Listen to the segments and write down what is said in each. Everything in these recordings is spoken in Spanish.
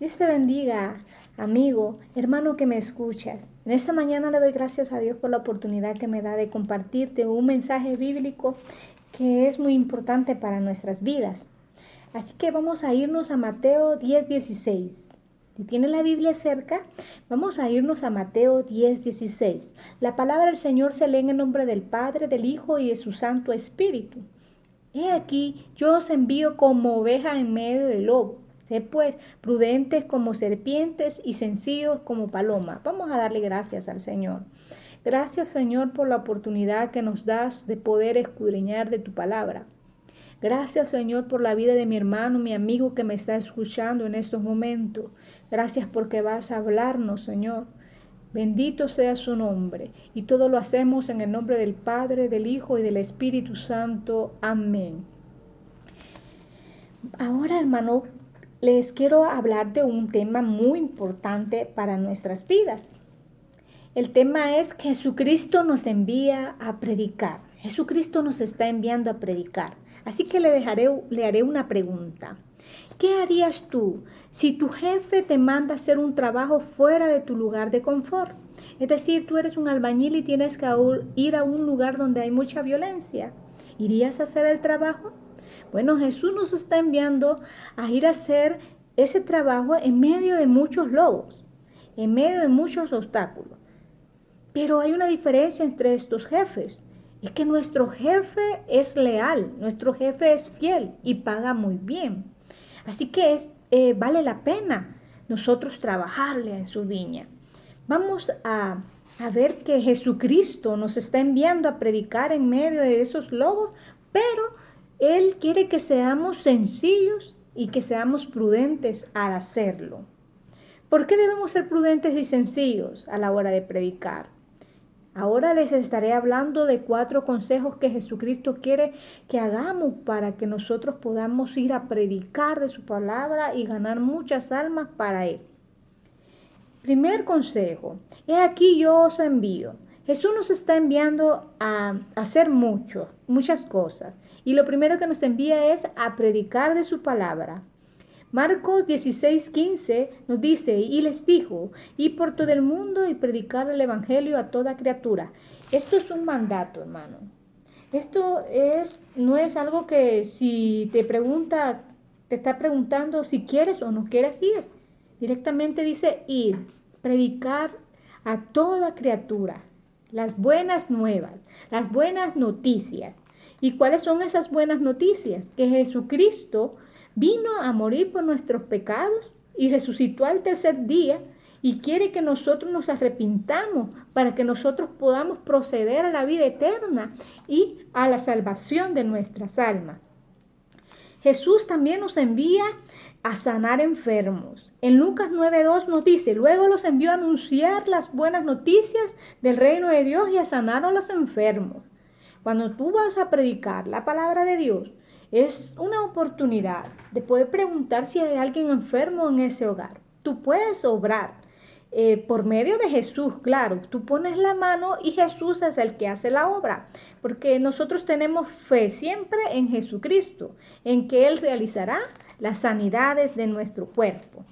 Dios te bendiga, amigo, hermano que me escuchas. En esta mañana le doy gracias a Dios por la oportunidad que me da de compartirte un mensaje bíblico que es muy importante para nuestras vidas. Así que vamos a irnos a Mateo 10:16. Si tienes la Biblia cerca, vamos a irnos a Mateo 10:16. La palabra del Señor se lee en el nombre del Padre, del Hijo y de su Santo Espíritu. He aquí, yo os envío como ovejas en medio de lobo. Sed pues prudentes como serpientes y sencillos como palomas. Vamos a darle gracias al Señor. Gracias, Señor, por la oportunidad que nos das de poder escudriñar de tu palabra. Gracias, Señor, por la vida de mi hermano, mi amigo que me está escuchando en estos momentos. Gracias porque vas a hablarnos, Señor. Bendito sea su nombre. Y todo lo hacemos en el nombre del Padre, del Hijo y del Espíritu Santo. Amén. Ahora, hermano, les quiero hablar de un tema muy importante para nuestras vidas. El tema es que Jesucristo nos envía a predicar. Jesucristo nos está enviando a predicar. Así que le haré una pregunta. ¿Qué harías tú si tu jefe te manda a hacer un trabajo fuera de tu lugar de confort? Es decir, tú eres un albañil y tienes que ir a un lugar donde hay mucha violencia. ¿Irías a hacer el trabajo? Bueno, Jesús nos está enviando a ir a hacer ese trabajo en medio de muchos lobos, en medio de muchos obstáculos. Pero hay una diferencia entre estos jefes. Es que nuestro jefe es leal, nuestro jefe es fiel y paga muy bien. Así que vale la pena nosotros trabajarle en su viña. Vamos a ver que Jesucristo nos está enviando a predicar en medio de esos lobos, pero Él quiere que seamos sencillos y que seamos prudentes al hacerlo. ¿Por qué debemos ser prudentes y sencillos a la hora de predicar? Ahora les estaré hablando de 4 consejos que Jesucristo quiere que hagamos para que nosotros podamos ir a predicar de su palabra y ganar muchas almas para Él. Primer consejo, he aquí yo os envío. Jesús nos está enviando a hacer muchas cosas. Y lo primero que nos envía es a predicar de su palabra. Marcos 16:15 nos dice, y les dijo, id por todo el mundo y predicar el evangelio a toda criatura. Esto es un mandato, hermano. No es algo que si te está preguntando si quieres o no quieres ir. Directamente dice ir, predicar a toda criatura, las buenas nuevas, las buenas noticias. ¿Y cuáles son esas buenas noticias? Que Jesucristo vino a morir por nuestros pecados y resucitó al tercer día y quiere que nosotros nos arrepintamos para que nosotros podamos proceder a la vida eterna y a la salvación de nuestras almas. Jesús también nos envía a sanar enfermos. En Lucas 9:2 nos dice, luego los envió a anunciar las buenas noticias del reino de Dios y a sanar a los enfermos. Cuando tú vas a predicar la palabra de Dios, es una oportunidad de poder preguntar si hay alguien enfermo en ese hogar. Tú puedes obrar por medio de Jesús, claro. Tú pones la mano y Jesús es el que hace la obra. Porque nosotros tenemos fe siempre en Jesucristo, en que Él realizará las sanidades de nuestro cuerpo.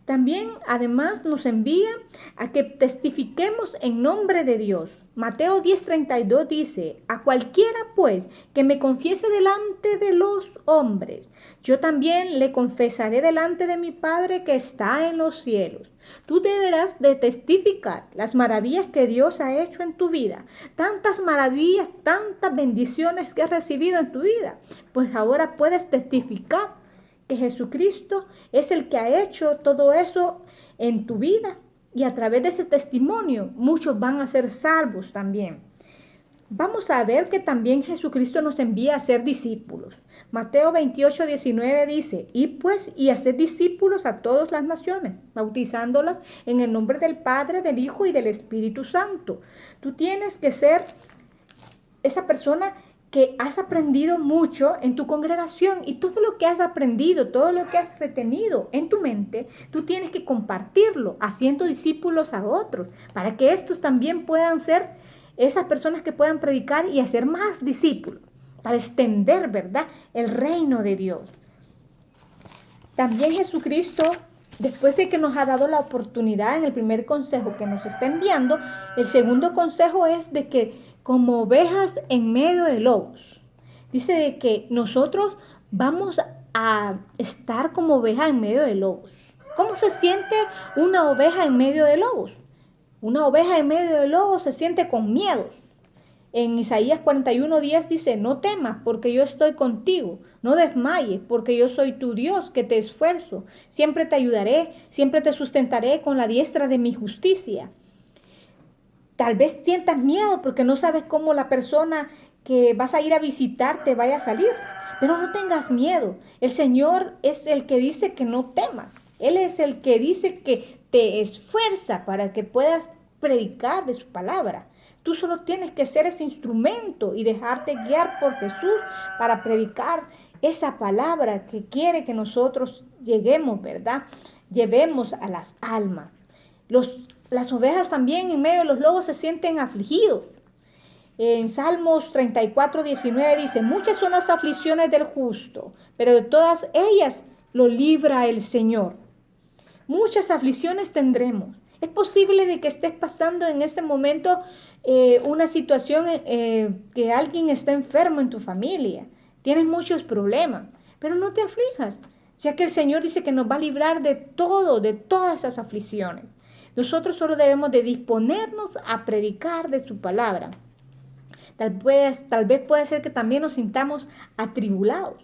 También, además, nos envía a que testifiquemos en nombre de Dios. Mateo 10:32 dice, a cualquiera pues que me confiese delante de los hombres, yo también le confesaré delante de mi Padre que está en los cielos. Tú deberás de testificar las maravillas que Dios ha hecho en tu vida, tantas maravillas, tantas bendiciones que has recibido en tu vida. Pues ahora puedes testificar que Jesucristo es el que ha hecho todo eso en tu vida y a través de ese testimonio muchos van a ser salvos también. Vamos a ver que también Jesucristo nos envía a ser discípulos. Mateo 28:19 dice, id pues y haced discípulos a todas las naciones, bautizándolas en el nombre del Padre, del Hijo y del Espíritu Santo. Tú tienes que ser esa persona que has aprendido mucho en tu congregación y todo lo que has aprendido, todo lo que has retenido en tu mente, tú tienes que compartirlo, haciendo discípulos a otros, para que estos también puedan ser esas personas que puedan predicar y hacer más discípulos, para extender, ¿verdad?, el reino de Dios. También Jesucristo después de que nos ha dado la oportunidad en el primer consejo que nos está enviando, el segundo consejo es de que como ovejas en medio de lobos. Dice de que nosotros vamos a estar como ovejas en medio de lobos. ¿Cómo se siente una oveja en medio de lobos? Una oveja en medio de lobos se siente con miedo. En Isaías 41:10 dice, no temas porque yo estoy contigo, no desmayes porque yo soy tu Dios que te esfuerzo, siempre te ayudaré, siempre te sustentaré con la diestra de mi justicia. Tal vez sientas miedo porque no sabes cómo la persona que vas a ir a visitar te vaya a salir, pero no tengas miedo. El Señor es el que dice que no temas. Él es el que dice que te esfuerza para que puedas predicar de su palabra. Tú solo tienes que ser ese instrumento y dejarte guiar por Jesús para predicar esa palabra que quiere que nosotros lleguemos, ¿verdad? Llevemos a las almas. Las ovejas también en medio de los lobos se sienten afligidos. En Salmos 34:19 dice, muchas son las aflicciones del justo, pero de todas ellas lo libra el Señor. Muchas aflicciones tendremos. Es posible de que estés pasando en este momento una situación que alguien está enfermo en tu familia. Tienes muchos problemas, pero no te aflijas, ya que el Señor dice que nos va a librar de todo, de todas esas aflicciones. Nosotros solo debemos de disponernos a predicar de su palabra. Tal vez puede ser que también nos sintamos atribulados.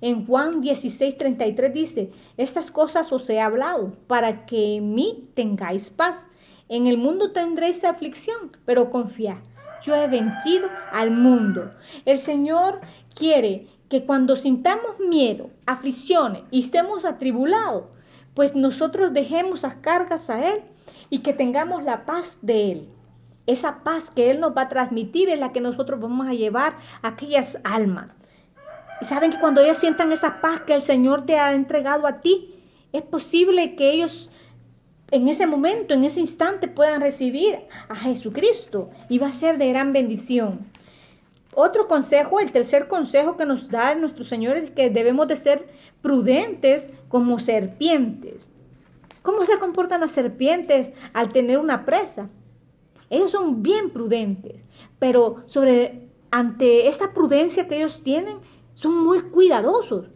En Juan 16:33 dice, estas cosas os he hablado para que en mí tengáis paz. En el mundo tendréis aflicción, pero confiad, yo he vencido al mundo. El Señor quiere que cuando sintamos miedo, aflicciones y estemos atribulados, pues nosotros dejemos las cargas a Él y que tengamos la paz de Él. Esa paz que Él nos va a transmitir es la que nosotros vamos a llevar a aquellas almas. Y saben que cuando ellos sientan esa paz que el Señor te ha entregado a ti, es posible que ellos en ese momento, en ese instante puedan recibir a Jesucristo y va a ser de gran bendición. Otro consejo, el tercer consejo que nos da nuestro Señor es que debemos de ser prudentes como serpientes. ¿Cómo se comportan las serpientes al tener una presa? Ellos son bien prudentes, pero ante esa prudencia que ellos tienen, son muy cuidadosos.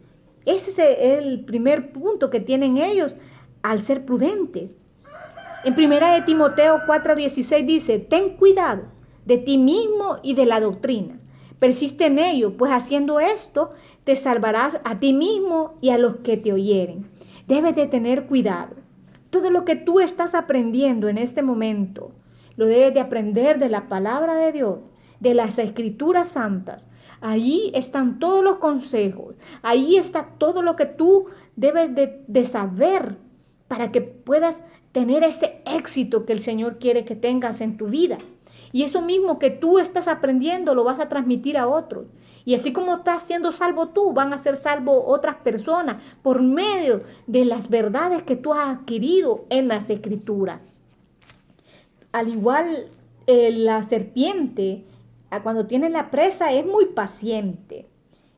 Ese es el primer punto que tienen ellos al ser prudentes. En 1 Timoteo 4:16 dice, ten cuidado de ti mismo y de la doctrina. Persiste en ello, pues haciendo esto te salvarás a ti mismo y a los que te oyeren. Debes de tener cuidado. Todo lo que tú estás aprendiendo en este momento, lo debes de aprender de la palabra de Dios, de las escrituras santas. Ahí están todos los consejos. Ahí está todo lo que tú debes de saber para que puedas tener ese éxito que el Señor quiere que tengas en tu vida. Y eso mismo que tú estás aprendiendo lo vas a transmitir a otros. Y así como estás siendo salvo tú, van a ser salvo otras personas por medio de las verdades que tú has adquirido en las escrituras. Al igual, la serpiente, cuando tiene la presa, es muy paciente.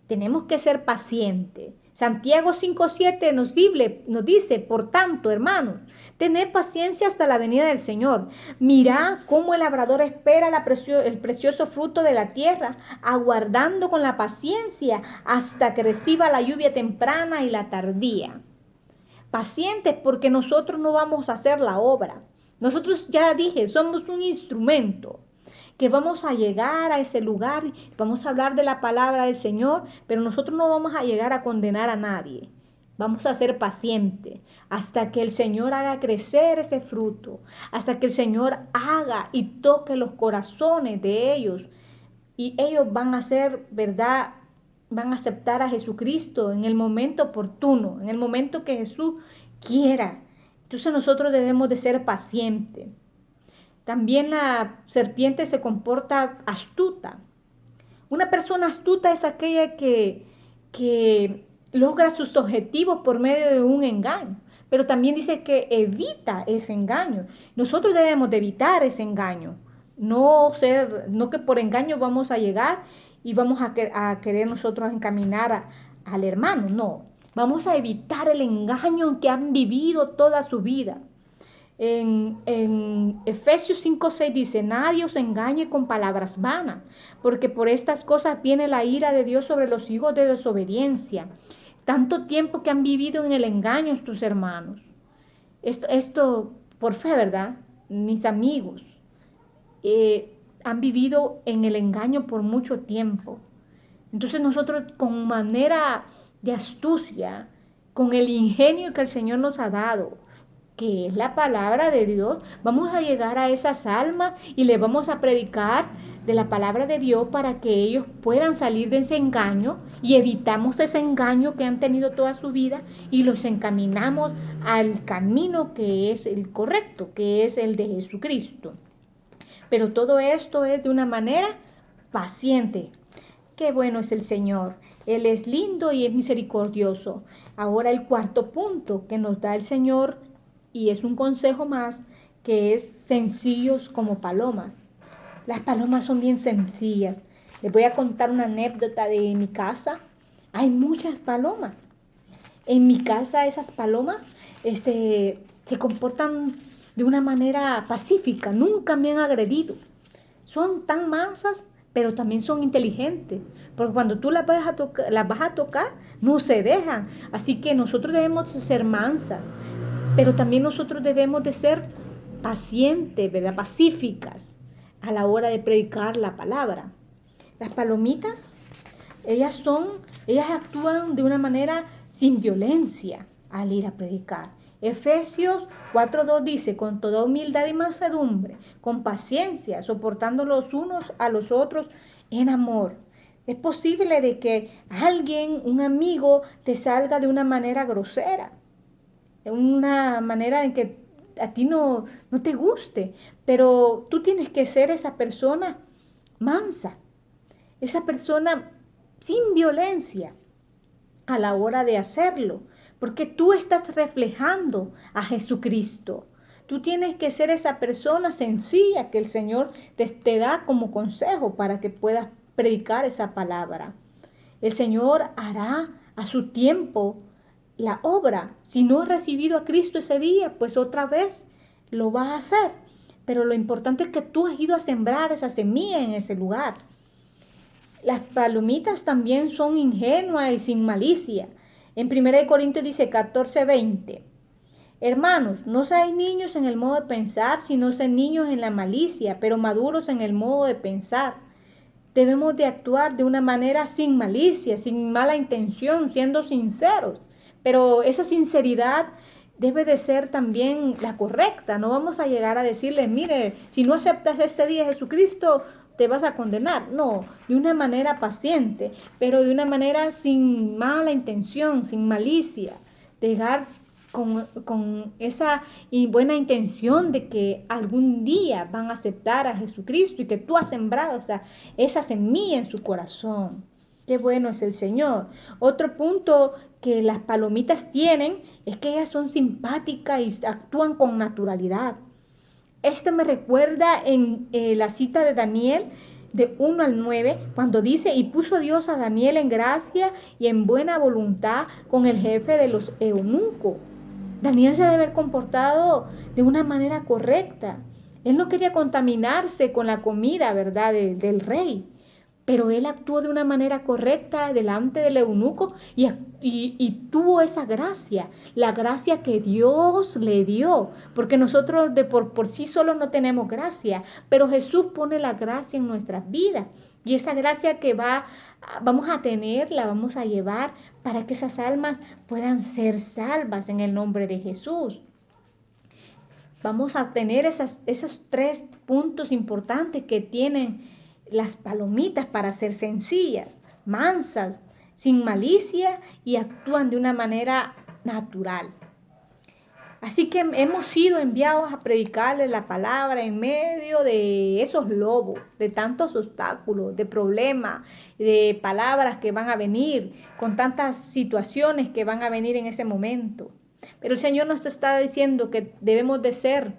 Tenemos que ser pacientes. Santiago 5:7 nos dice, por tanto, hermanos, tened paciencia hasta la venida del Señor. Mirad cómo el labrador espera el precioso fruto de la tierra, aguardando con la paciencia hasta que reciba la lluvia temprana y la tardía. Pacientes porque nosotros no vamos a hacer la obra. Nosotros, ya dije, somos un instrumento que vamos a llegar a ese lugar, vamos a hablar de la palabra del Señor, pero nosotros no vamos a llegar a condenar a nadie. Vamos a ser pacientes hasta que el Señor haga crecer ese fruto, hasta que el Señor haga y toque los corazones de ellos. Y ellos van a ser, ¿verdad? Van a aceptar a Jesucristo en el momento oportuno, en el momento que Jesús quiera. Entonces nosotros debemos de ser pacientes. También la serpiente se comporta astuta. Una persona astuta es aquella que logra sus objetivos por medio de un engaño, pero también dice que evita ese engaño. Nosotros debemos de evitar ese engaño, no que por engaño vamos a llegar y vamos a querer nosotros encaminar al hermano, no. Vamos a evitar el engaño que han vivido toda su vida. En Efesios 5:6 dice, nadie os engañe con palabras vanas, porque por estas cosas viene la ira de Dios sobre los hijos de desobediencia. Tanto tiempo que han vivido en el engaño tus hermanos. Esto por fe, ¿verdad? Mis amigos han vivido en el engaño por mucho tiempo. Entonces nosotros con manera de astucia, con el ingenio que el Señor nos ha dado, que es la palabra de Dios, vamos a llegar a esas almas y les vamos a predicar de la palabra de Dios para que ellos puedan salir de ese engaño y evitamos ese engaño que han tenido toda su vida y los encaminamos al camino que es el correcto, que es el de Jesucristo. Pero todo esto es de una manera paciente. Qué bueno es el Señor. Él es lindo y es misericordioso. Ahora el cuarto punto que nos da el Señor, y es un consejo más, que es sencillos como palomas. Las palomas son bien sencillas. Les voy a contar una anécdota de mi casa. Hay muchas palomas. En mi casa esas palomas se comportan de una manera pacífica. Nunca me han agredido. Son tan mansas, pero también son inteligentes. Porque cuando tú las vas a tocar, no se dejan. Así que nosotros debemos de ser mansas. Pero también nosotros debemos de ser pacientes, ¿verdad? Pacíficas a la hora de predicar la palabra. Las palomitas, ellas actúan de una manera sin violencia al ir a predicar. Efesios 4:2 dice, con toda humildad y mansedumbre, con paciencia, soportando los unos a los otros en amor. Es posible de que alguien, un amigo, te salga de una manera grosera, de una manera en que a ti no te guste, pero tú tienes que ser esa persona mansa, esa persona sin violencia a la hora de hacerlo, porque tú estás reflejando a Jesucristo. Tú tienes que ser esa persona sencilla que el Señor te da como consejo para que puedas predicar esa palabra. El Señor hará a su tiempo la obra. Si no has recibido a Cristo ese día, pues otra vez lo vas a hacer. Pero lo importante es que tú has ido a sembrar esa semilla en ese lugar. Las palomitas también son ingenuas y sin malicia. En 1 Corintios dice 14:20. Hermanos, no seáis niños en el modo de pensar, sino sed niños en la malicia, pero maduros en el modo de pensar. Debemos de actuar de una manera sin malicia, sin mala intención, siendo sinceros. Pero esa sinceridad debe de ser también la correcta. No vamos a llegar a decirle, mire, si no aceptas este día a Jesucristo, te vas a condenar. No, de una manera paciente, pero de una manera sin mala intención, sin malicia. Llegar con esa buena intención de que algún día van a aceptar a Jesucristo y que tú has sembrado esa semilla en su corazón. Qué bueno es el Señor. Otro punto que las palomitas tienen es que ellas son simpáticas y actúan con naturalidad. Esto me recuerda en la cita de Daniel de 1 al 9, cuando dice, y puso Dios a Daniel en gracia y en buena voluntad con el jefe de los eunucos. Daniel se debe haber comportado de una manera correcta. Él no quería contaminarse con la comida, ¿verdad?, del rey. Pero él actuó de una manera correcta delante del eunuco y tuvo esa gracia, la gracia que Dios le dio, porque nosotros por sí solos no tenemos gracia, pero Jesús pone la gracia en nuestras vidas y esa gracia que vamos a tener, la vamos a llevar para que esas almas puedan ser salvas en el nombre de Jesús. Vamos a tener esos 3 puntos importantes que tienen las palomitas para ser sencillas, mansas, sin malicia y actúan de una manera natural. Así que hemos sido enviados a predicarles la palabra en medio de esos lobos, de tantos obstáculos, de problemas, de palabras que van a venir, con tantas situaciones que van a venir en ese momento. Pero el Señor nos está diciendo que debemos de ser,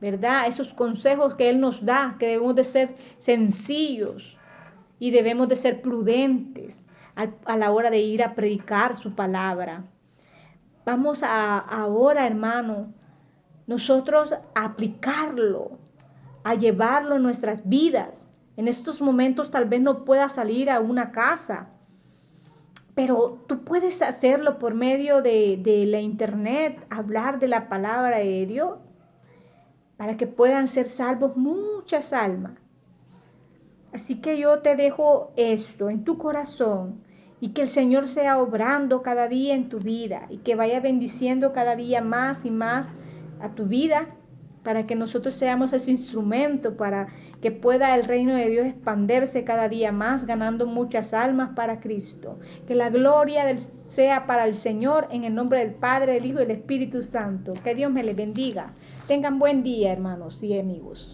¿verdad?, esos consejos que Él nos da, que debemos de ser sencillos y debemos de ser prudentes a la hora de ir a predicar su palabra. Vamos ahora, hermano, nosotros a aplicarlo, a llevarlo en nuestras vidas. En estos momentos tal vez no puedas salir a una casa, pero tú puedes hacerlo por medio de la internet, hablar de la palabra de Dios, para que puedan ser salvos muchas almas. Así que yo te dejo esto en tu corazón y que el Señor sea obrando cada día en tu vida y que vaya bendiciendo cada día más y más a tu vida para que nosotros seamos ese instrumento para que pueda el reino de Dios expandirse cada día más, ganando muchas almas para Cristo. Que la gloria sea para el Señor en el nombre del Padre, del Hijo y del Espíritu Santo. Que Dios me les bendiga. Tengan buen día, hermanos y amigos.